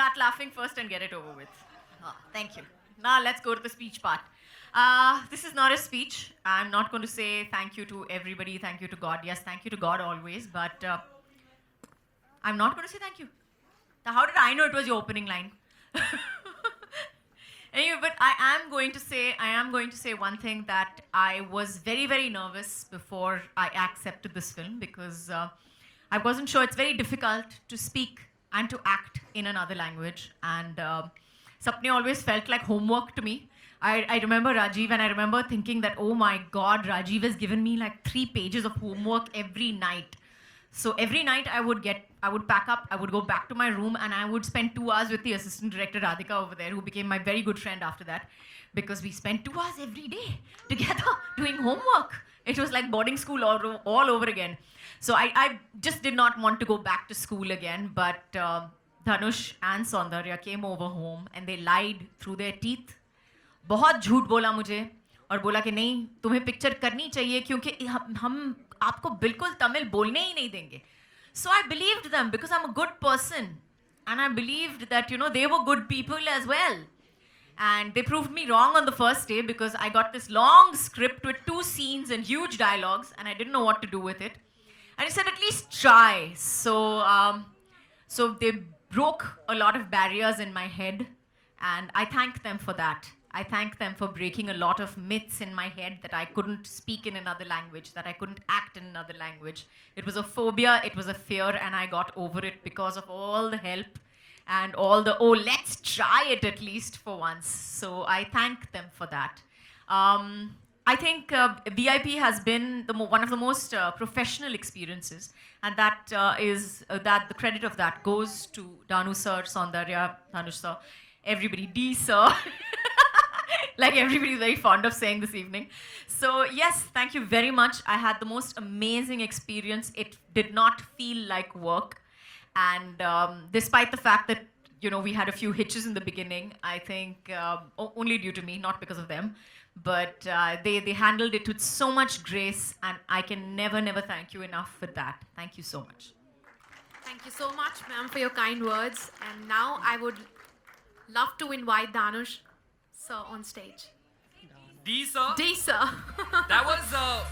start laughing first and get it over with. Thank you. Now let's go to the speech part. This is not a speech. I'm not going to say thank you to everybody, thank you to God. Yes, thank you to God always, but I'm not going to say thank you. Now, how did I know it was your opening line? Anyway, but I am going to say one thing, that I was very, very nervous before I accepted this film, because I wasn't sure. It's very difficult to speak and to act in another language, and Sapne always felt like homework to me. I remember Rajiv, and I remember thinking that, oh my God, Rajiv has given me like 3 pages of homework every night. So every night I would pack up, I would go back to my room, and I would spend 2 hours with the assistant director Radhika over there, who became my very good friend after that, because we spent 2 hours every day together doing homework. It was like boarding school all over again. So I just did not want to go back to school again, but Dhanush and Saundarya came over home and they lied through their teeth. बहुत झूठ बोला मुझे और बोला कि नहीं, तुम्हें picture करनी चाहिए क्योंकि हम आपको बिल्कुल तमिल बोलने ही नहीं देंगे. So I believed them because I'm a good person, and I believed that, you know, they were good people as well. And they proved me wrong on the first day, because I got this long script with 2 scenes and huge dialogues, and I didn't know what to do with it. And I said, at least try. So they broke a lot of barriers in my head, and I thank them for that. I thank them for breaking a lot of myths in my head, that I couldn't speak in another language, that I couldn't act in another language. It was a phobia, it was a fear, and I got over it because of all the help and all the, oh, let's try it at least for once. So I thank them for that. I think VIP has been one of the most professional experiences, and that is that the credit of that goes to Danu sir, Saundarya, Dhanush sir, everybody, D sir. Like everybody is very fond of saying this evening. So yes, thank you very much. I had the most amazing experience. It did not feel like work. And despite the fact that, you know, we had a few hitches in the beginning, I think only due to me, not because of them, but they handled it with so much grace, and I can never thank you enough for that. Thank you so much. Thank you so much, ma'am, for your kind words. And now I would love to invite Dhanush sir on stage. D sir. D sir. That was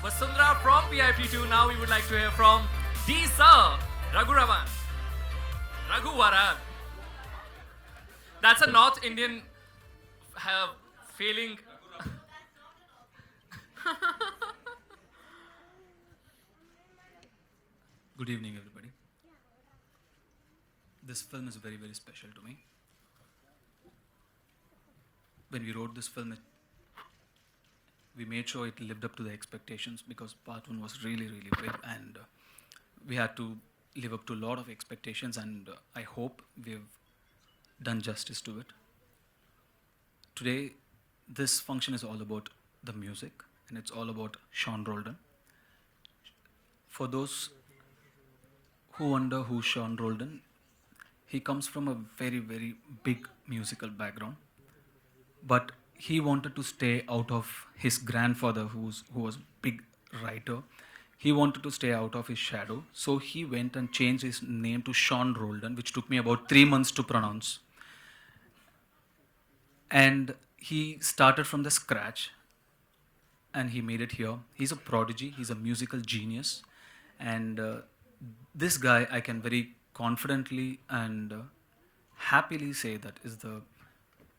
Vasundhara from VIP2. Now we would like to hear from D sir, Raghuraman. Raghuvaran. That's a North Indian feeling. Good evening, everybody. This film is very, very special to me. When we wrote this film, we made sure it lived up to the expectations, because part 1 was really, really big, and we had to live up to a lot of expectations, and I hope we've done justice to it. Today, this function is all about the music, and it's all about Sean Roldan. For those who wonder who's Sean Roldan, he comes from a very, very big musical background, but he wanted to stay out of his grandfather, who was a big writer. He wanted to stay out of his shadow, so he went and changed his name to Sean Roldan, which took me about 3 months to pronounce. And he started from the scratch, and he made it here. He's a prodigy, he's a musical genius, and this guy, I can very confidently and happily say that is the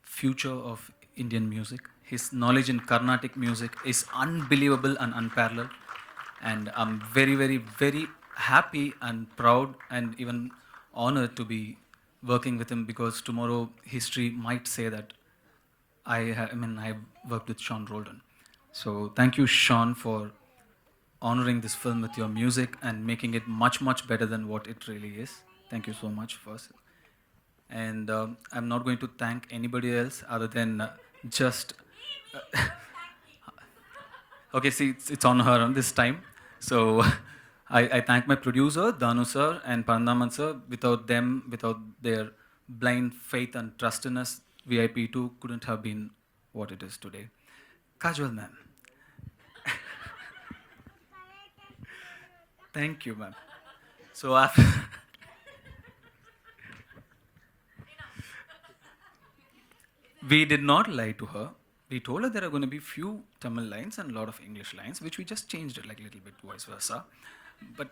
future of Indian music. His knowledge in Carnatic music is unbelievable and unparalleled. And I'm very, very, very happy and proud and even honored to be working with him, because tomorrow history might say that I worked with Sean Roldan. So thank you, Sean, for honoring this film with your music and making it much, much better than what it really is. Thank you so much first. And I'm not going to thank anybody else other than just... okay, see, it's on her this time. So I thank my producer, Danu sir and Pandaman sir. Without them, without their blind faith and trust in us, VIP2 couldn't have been what it is today. Kajol ma'am. Thank you, ma'am. So after... We did not lie to her. We told her there are going to be few Tamil lines and a lot of English lines, which we just changed it like a little bit, vice versa. But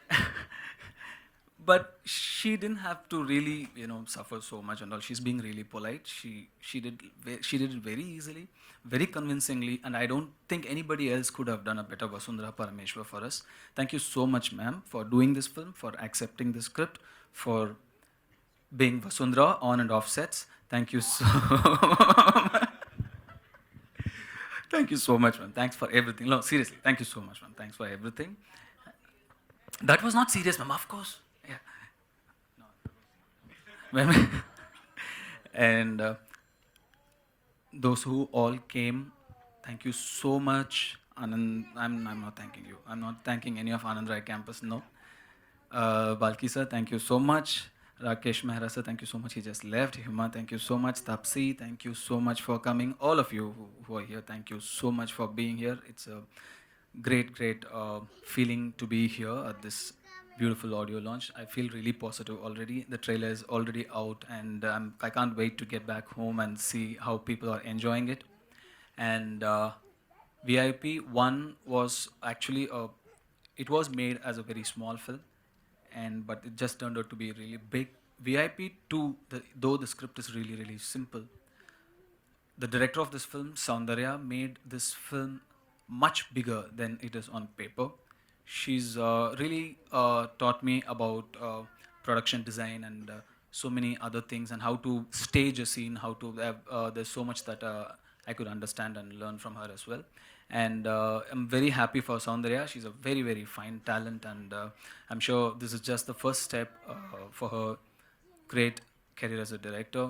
but she didn't have to really, suffer so much and all. She's being really polite. She did it very easily, very convincingly, and I don't think anybody else could have done a better Vasundhara Parameshwar for us. Thank you so much, ma'am, for doing this film, for accepting the script, for being Vasundhara on and off sets. Thank you so much. Thank you so much, ma'am. Thanks for everything. No, seriously, thank you so much, ma'am. Thanks for everything. That was not serious, ma'am. Of course. Yeah. No. And those who all came, thank you so much. Anand, I'm not thanking you. I'm not thanking any of Anand Rai campus, no. Balki sir, thank you so much. Rakesh Mehra sir, thank you so much. He just left. Hima, thank you so much. Tapsi, thank you so much for coming. All of you who are here, thank you so much for being here. It's a great feeling to be here at this beautiful audio launch. I feel really positive already. The trailer is already out, and I can't wait to get back home and see how people are enjoying it. And VIP 1 was actually it was made as a very small film, but it just turned out to be really big. VIP 2, though the script is really simple, the director of this film, Soundarya, made this film much bigger than it is on paper. She's really taught me about production design and so many other things, and how to stage a scene, how to have, there's so much that I could understand and learn from her as well. And I'm very happy for Soundarya. She's a very fine talent, and I'm sure this is just the first step for her great career as a director.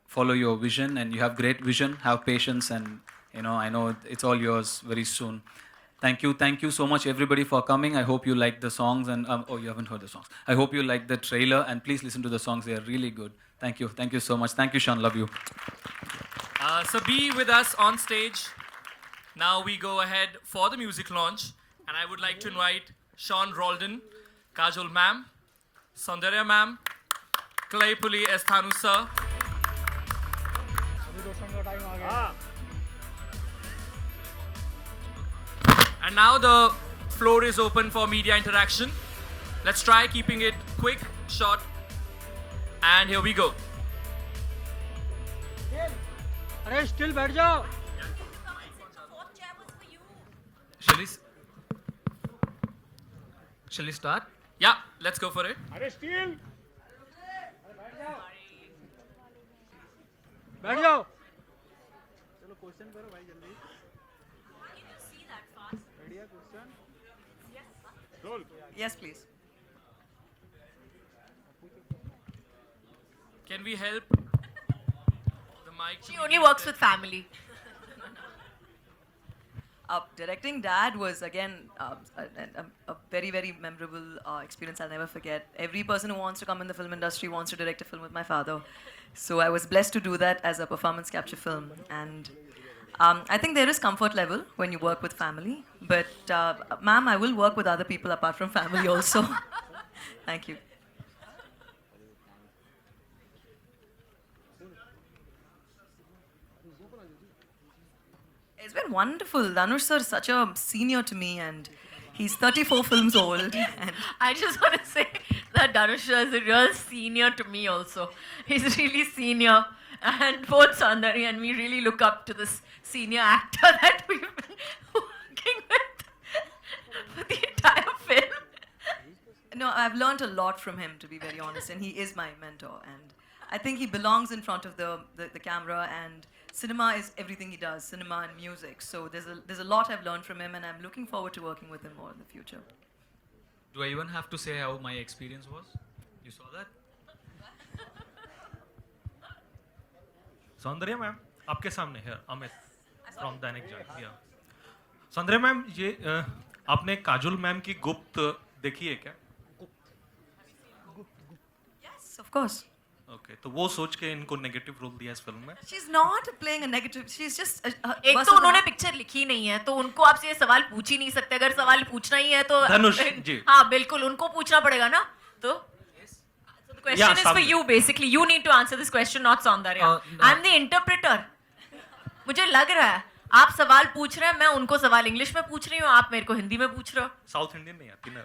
Follow your vision, and you have great vision. Have patience, and I know it's all yours very soon. Thank you so much everybody for coming. I hope you like the songs, and you haven't heard the songs. I hope you like the trailer, and please listen to the songs. They are really good. Thank you so much. Thank you, Sean. Love you. So be with us on stage. Now we go ahead for the music launch, and I would like to invite Sean Roldan, Kajol ma'am, Soundarya ma'am, Kalaipuli Esthanu sir. And now the floor is open for media interaction. Let's try keeping it quick, short, and here we go. अरे still बैठ जाओ. Shall we start? Yeah, let's go for it. अरे still बैठ जाओ. चलो question करो भाई जल्दी. रेडी है question? Roll. Yes, please. Can we help the mic? She only works with family. Directing Dad was again a very memorable experience I'll never forget. Every person who wants to come in the film industry wants to direct a film with my father. So I was blessed to do that as a performance capture film. And I think there is comfort level when you work with family. But ma'am, I will work with other people apart from family also. Thank you. It's been wonderful. Dhanush sir is such a senior to me, and he's 34 films old. And I just want to say that Dhanush is a real senior to me also. He's really senior, and both Soundarya and me really look up to this senior actor that we've been working with for the entire film. no, I've learned a lot from him, to be very honest, and he is my mentor. And I think he belongs in front of the camera, and cinema is everything he does, cinema and music. So there's a lot I've learned from him, and I'm looking forward to working with him more in the future. Do I even have to say how my experience was? You saw that? सौंदर्य ma'am आपके सामने है Amit from Dainik Jagran. सौंदर्य ma'am, ये आपने Kajol ma'am की गुप्त देखी है क्या? Yes, of course. ओके, तो वो सोच के इनको नेगेटिव रोल दिया इस फिल्म में. She's not playing a negative. She's just एक तो उन्होंने पिक्चर लिखी नहीं है, तो उनको आपसे ये सवाल पूछ ही नहीं सकते. अगर सवाल पूछना ही है तो धनुष जी. हाँ बिल्कुल, उनको पूछना पड़ेगा ना. तो question Yeah, is for Samne. you basically. You need to answer this question, not Saundarya. No. I'm the interpreter. मुझे लग रहा है आप सवाल पूछ रहे हैं, मैं उनको सवाल इंग्लिश में पूछ रही हूँ, आप मेरे को हिंदी में पूछ रहे हो. साउथ इंडियन नहीं आती ना.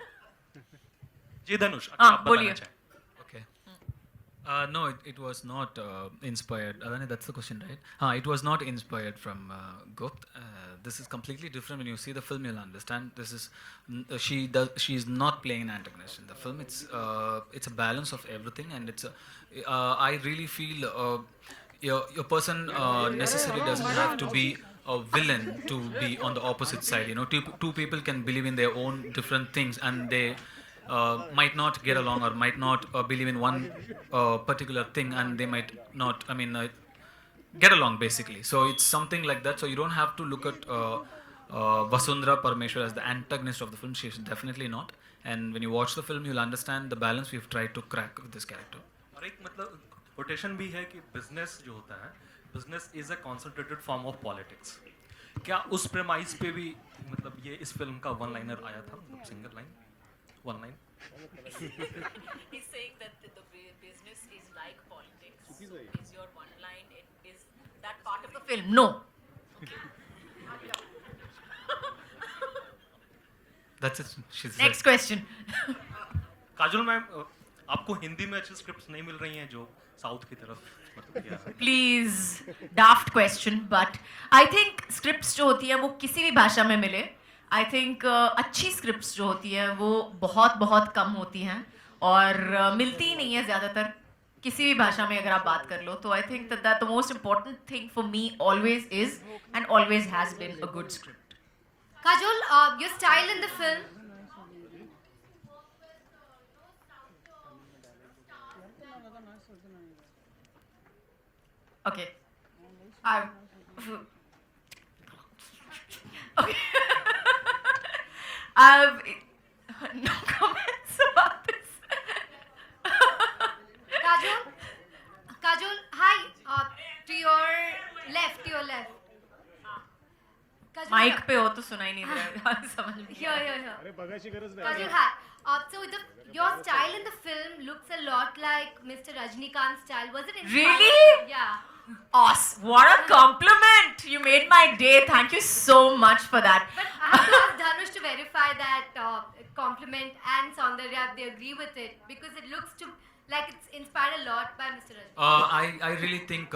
जी धनुष, अगर हाँ, आप बताना बोलिए. चाहें. Okay. No, it was not inspired. Adani, that's the question, right? It was not inspired from Gupt. This is completely different. When you see the film, you'll understand. This is she is not playing an antagonist in the film. It's a balance of everything, and I really feel your person necessarily doesn't have to be a villain to be on the opposite side. You know, two people can believe in their own different things, and they might not get along or might not believe in one particular thing, and they might not, get along basically. So it's something like that. So you don't have to look at Vasundhara Parameshwar as the antagonist of the film. She is definitely not. And when you watch the film, you'll understand the balance we've tried to crack with this character. और एक मतलब quotation भी है कि business जो होता है, business is a concentrated form of politics. क्या उस प्रेमाइस पे भी मतलब ये इस फिल्म का वन लाइनर आया था, मतलब single line, one line? He's saying that the business is like politics. So is your one line? Is that part of the film? No. That's it. She's Next question. Kajol ma'am, आपको हिंदी में अच्छी scripts नहीं मिल रही हैं जो south की तरफ, मतलब क्या है? Please, daft question, but I think scripts जो होती हैं वो किसी भी भाषा में मिले. I think अच्छी scripts जो होती हैं वो बहुत बहुत कम होती हैं और मिलती ही नहीं है ज़्यादातर किसी भी भाषा में अगर आप बात कर लो. तो I think that the most important thing for me always is and always has been a good script. Kajol, your style in the film. Okay. I. Okay. I've no comments about this. Kajol, hi. To your left, Kajol, mike पे हो तो सुनाई नहीं दे रहा है. समझ में. here. Kajol, hi. So your style in the film looks a lot like Mr. Rajnikant's style. Was it inspired? Really? Yeah. Awesome. What a compliment. You made my day. Thank you so much for that. But I have to ask Dhanush to verify that compliment and Saundarya if they agree with it, because it looks like it's inspired a lot by Mr. Rajnikant. I really think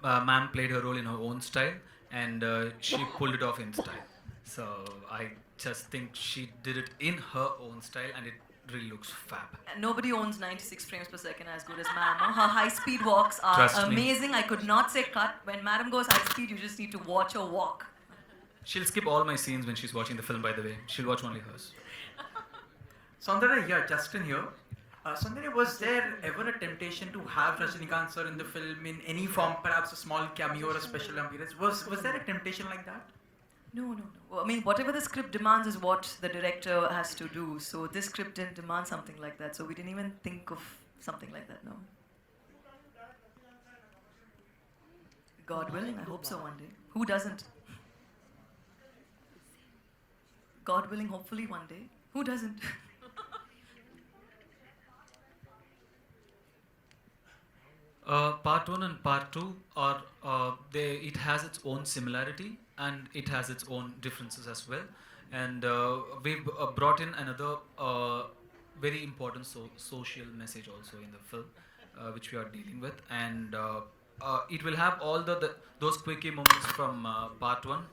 ma'am played her role in her own style, and she pulled it off in style. So I just think she did it in her own style, and it really looks fab. Nobody owns 96 frames per second as good as Madam. Her high-speed walks are Trust me. amazing. I could not say cut. When Madam goes high-speed, you just need to watch her walk. She'll skip all my scenes when she's watching the film, by the way. She'll watch only hers. Saundarya, yeah, Justin here. Saundarya, was there ever a temptation to have Rajinikanth sir in the film in any form, perhaps a small cameo or a special appearance? Was there a temptation like that? No. I mean, whatever the script demands is what the director has to do. So this script didn't demand something like that. So we didn't even think of something like that, no. God willing, I hope so one day. Who doesn't? God willing, hopefully one day. Who doesn't? Part 1 and part 2 are it has its own similarity and it has its own differences as well. And we've brought in another very important social message also in the film, which we are dealing with. And it will have all those quickie moments from part 1,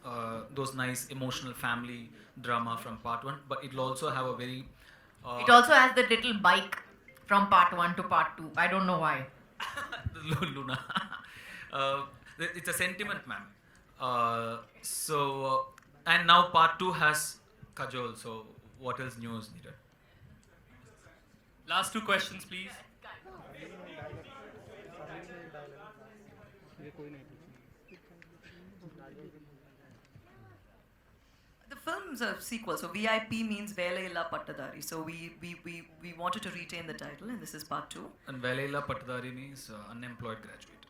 those nice emotional family drama from part 1, but it will also have a very It also has the little bike from part 1 to part 2. I don't know why. Luna. It's a sentiment, ma'am. And now part 2 has Kajol. So what else new is needed? Last two questions, please. The film's a sequel, so VIP means Velailla Pattadari. So we wanted to retain the title, and this is part 2. And Velailla Pattadari means unemployed graduate.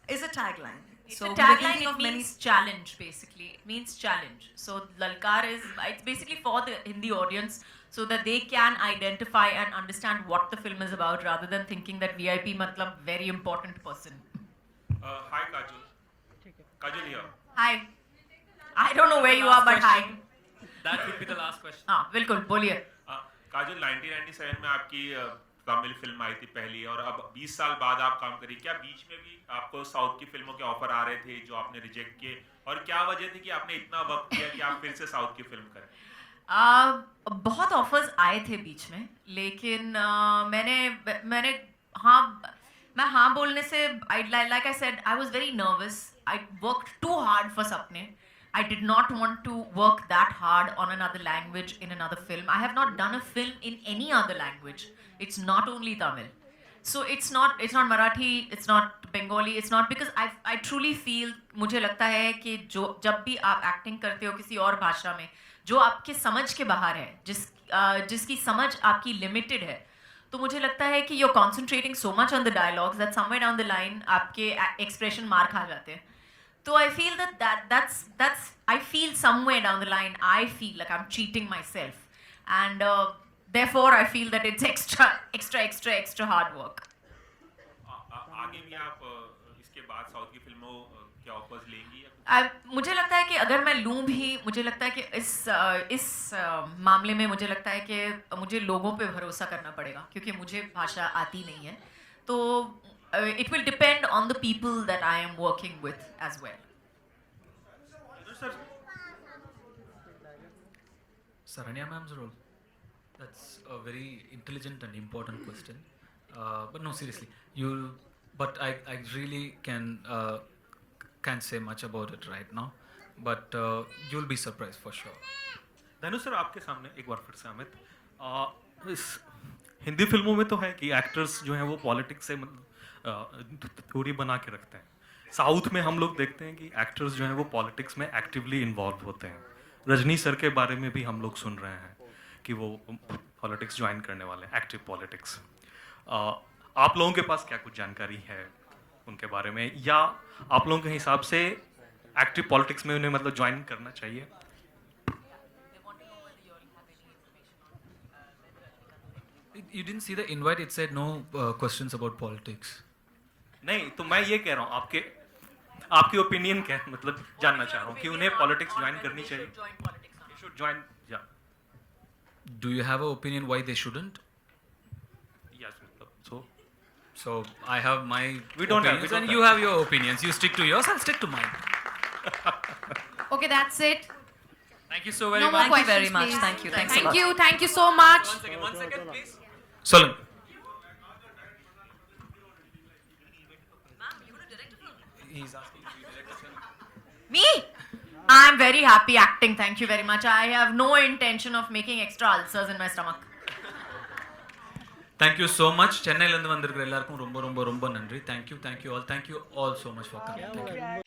Is a tagline. It's So a we were tagline, thinking it of many means challenge basically. It means challenge. So Lalkar is, it's basically for the Hindi audience so that they can identify and understand what the film is about rather than thinking that VIP matlab very important person. Hi Kajol. Kajol here. Hi. I don't know where you are, but hi. That would be the last question. हाँ बिल्कुल बोलिए. काजल 1997 में आपकी Tamil film आई थी पहली और अब 20 साल बाद आप काम करी, क्या बीच में भी आपको साउथ की फिल्मों के ऑफर आ रहे थे जो आपने रिजेक्ट किए, और क्या वजह थी कि आपने इतना वक्त दिया कि आप फिर से साउथ की फिल्म करें? बहुत ऑफर्स आए थे बीच में, लेकिन मैंने हाँ, मैं हाँ बोलने से like I said, I was very nervous. I worked too hard for Sapne. I did not want to work that hard on another language in another film. I have not done a film in any other language. It's not only Tamil. So it's not Marathi, it's not Bengali, it's not, because I truly feel, मुझे लगता है कि जब भी आप acting करते हो किसी और भाषा में जो आपके समझ के बाहर है, जिसकी समझ आपकी लिमिटेड है, तो मुझे लगता है कि you're concentrating so much on the dialogues that somewhere down the line आपके एक्सप्रेशन मार खा जाते हैं. So I feel that's I feel somewhere down the line I feel like I'm cheating myself, and therefore I feel that it's extra hard work. आगे भी आप इसके बाद साउथ की फिल्मों के ऑफर्स लेंगी या मुझे लगता है कि अगर मैं लूँ भी, मुझे लगता है कि इस मामले में मुझे लगता है कि मुझे लोगों पे भरोसा करना पड़ेगा, क्योंकि मुझे भाषा आती नहीं है. तो it will depend on the people that I am working with as well. Saranya ma'am's role. That's a very intelligent and important question. But no, seriously, But I really can't say much about it right now. But you'll be surprised for sure. धनु sir, आपके सामने एक बार फिर से अमित, इस हिंदी फिल्मों में तो है कि एक्टर्स जो हैं वो पॉलिटिक्स से दूरी बना के रखते हैं. साउथ में हम लोग देखते हैं कि एक्टर्स जो हैं वो पॉलिटिक्स में एक्टिवली इन्वॉल्व होते हैं. रजनी सर के बारे में भी हम लोग सुन रहे हैं कि वो पॉलिटिक्स ज्वाइन करने वाले हैं, एक्टिव पॉलिटिक्स. आप लोगों के पास क्या कुछ जानकारी है उनके बारे में, या आप लोगों के हिसाब से एक्टिव पॉलिटिक्स में उन्हें मतलब ज्वाइन करना चाहिए? You didn't see the invite, it said no questions about politics. नहीं, तो मैं ये कह रहा हूँ, आपकी ओपिनियन क्या है, मतलब जानना चाह रहा हूँ कि उन्हें पॉलिटिक्स ज्वाइन करनी चाहिए. They should join, yeah. Do you have an opinion why they shouldn't? Yes, मतलब So I have my We don't have- opinions and you have your opinions. You stick to yours, I'll stick to mine. Okay, that's it. Thank you so very No much. more Thank you very questions, much. please. Thank you. Thanks a lot. Thank you so much. One second, please. Solan. He's asking if you direct a film. Me? I'm very happy acting. Thank you very much. I have no intention of making extra ulcers in my stomach. Thank you so much. சென்னையில இருந்து வந்திருக்கிற எல்லாருக்கும் ரொம்ப ரொம்ப ரொம்ப நன்றி. Thank you all so much for coming. Thank you.